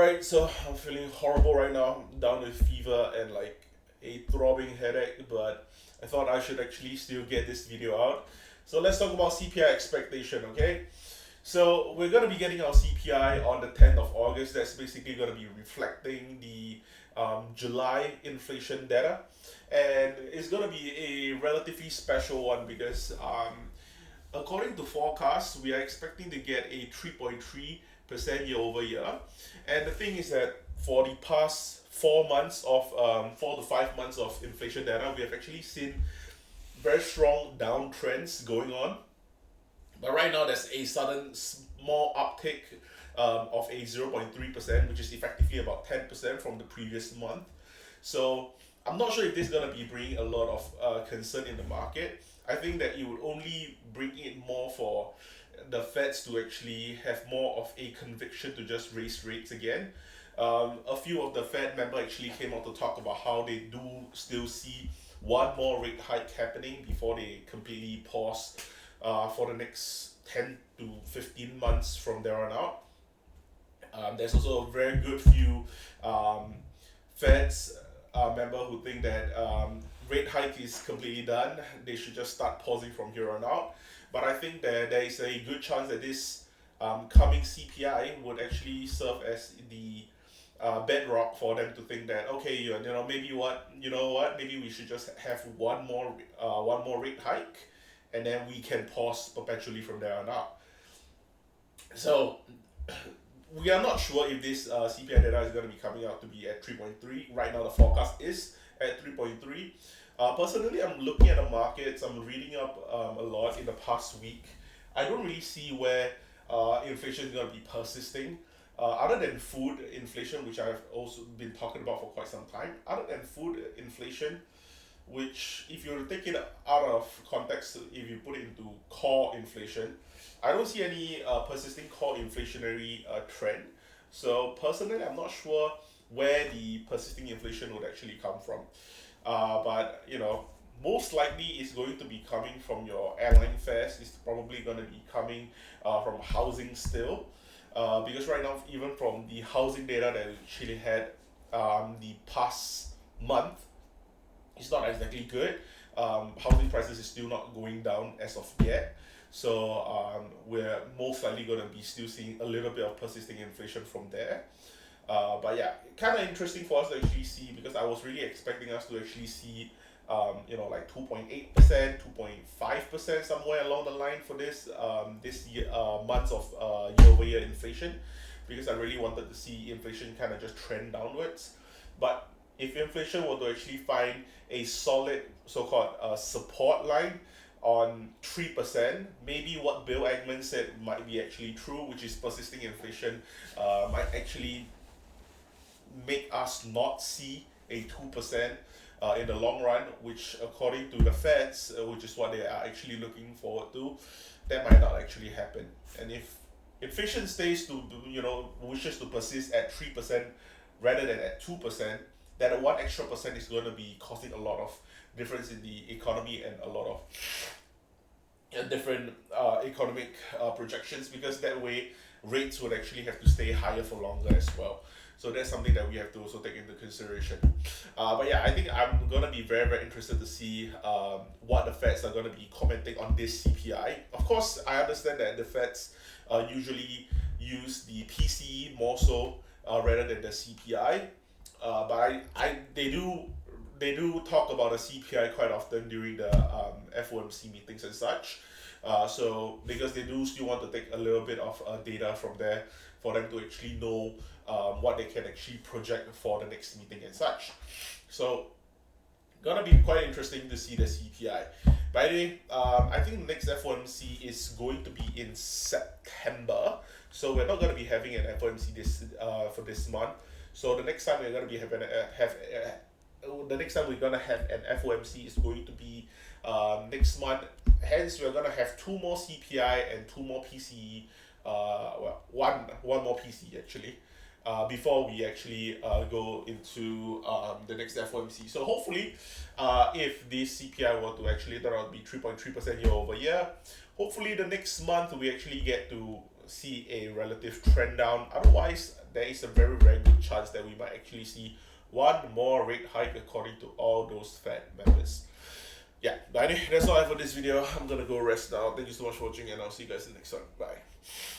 Alright, so I'm feeling horrible right now, down with fever and like a throbbing headache, but I thought I should actually still get this video out. So let's talk about CPI expectation, okay? So we're gonna be getting our CPI on the 10th of August. That's basically gonna be reflecting the July inflation data, and it's gonna be a relatively special one because according to forecasts, we are expecting to get a 3.3% year over year. And the thing is that for the past 4 months of 4 to 5 months of inflation data, we have actually seen very strong downtrends going on. But right now, there's a sudden small uptick of a 0.3%, which is effectively about 10% from the previous month. So I'm not sure if this is going to be bringing a lot of concern in the market. I think that it would only bring it more for the Feds to actually have more of a conviction to just raise rates again. A few of the Fed members actually came out to talk about how they do still see one more rate hike happening before they completely pause for the next 10 to 15 months from there on out. There's also a very good few Feds member who think that rate hike is completely done. They should just start pausing from here on out. But I think that there is a good chance that this coming CPI would actually serve as the bedrock for them to think that okay, maybe we should just have one more rate hike, and then we can pause perpetually from there on out. So we are not sure if this CPI data is going to be coming out to be at 3.3. Right now, the forecast is at 3.3. Personally, I'm looking at the markets. I'm reading up a lot in the past week. I don't really see where inflation is going to be persisting. Other than food inflation, which I've also been talking about for quite some time, other than food inflation, which if you take it out of context, if you put it into core inflation, I don't see any persisting core inflationary trend. So personally, I'm not sure where the persisting inflation would actually come from. But most likely it's going to be coming from your airline fares. It's probably going to be coming from housing still, because right now, even from the housing data that we actually had the past month, it's not exactly good. Housing prices is still not going down as of yet. So we're most likely going to be still seeing a little bit of persisting inflation from there. But yeah, kind of interesting for us to actually see, because I was really expecting us to actually see, like 2.8%, 2.5% somewhere along the line for this year, months of year over year inflation, because I really wanted to see inflation kind of just trend downwards. But if inflation were to actually find a solid so-called support line on 3%, maybe what Bill Ackman said might be actually true, which is persisting inflation might actually make us not see a 2% in the long run, which according to the Feds, which is what they are actually looking forward to, that might not actually happen. And if inflation stays to, wishes to persist at 3% rather than at 2%, that one extra percent is going to be causing a lot of difference in the economy and a lot of different economic projections, because that way rates would actually have to stay higher for longer as well. So that's something that we have to also take into consideration. But yeah, I think I'm going to be very, very interested to see what the Feds are going to be commenting on this CPI. Of course, I understand that the Feds usually use the PCE more so rather than the CPI. But they do talk about the CPI quite often during the FOMC meetings and such. So because they do still want to take a little bit of data from there for them to actually know what they can actually project for the next meeting and such. So gonna be quite interesting to see the CPI. By the way, I think the next FOMC is going to be in September. So we're not gonna be having an FOMC for this month. So the next time we're gonna be having the next time we're gonna have an FOMC is going to be next month. Hence, we're gonna have two more CPI and two more PCE. One more PCE actually. Before we actually go into the next FOMC. So hopefully, if this CPI were to actually turn out to be 3.3% year over year, hopefully the next month we actually get to see a relative trend down. Otherwise, there is a very, very good chance that we might actually see one more rate hike according to all those Fed members. Yeah, but anyway, that's all I have for this video. I'm gonna go rest now. Thank you so much for watching, and I'll see you guys in the next one. Bye.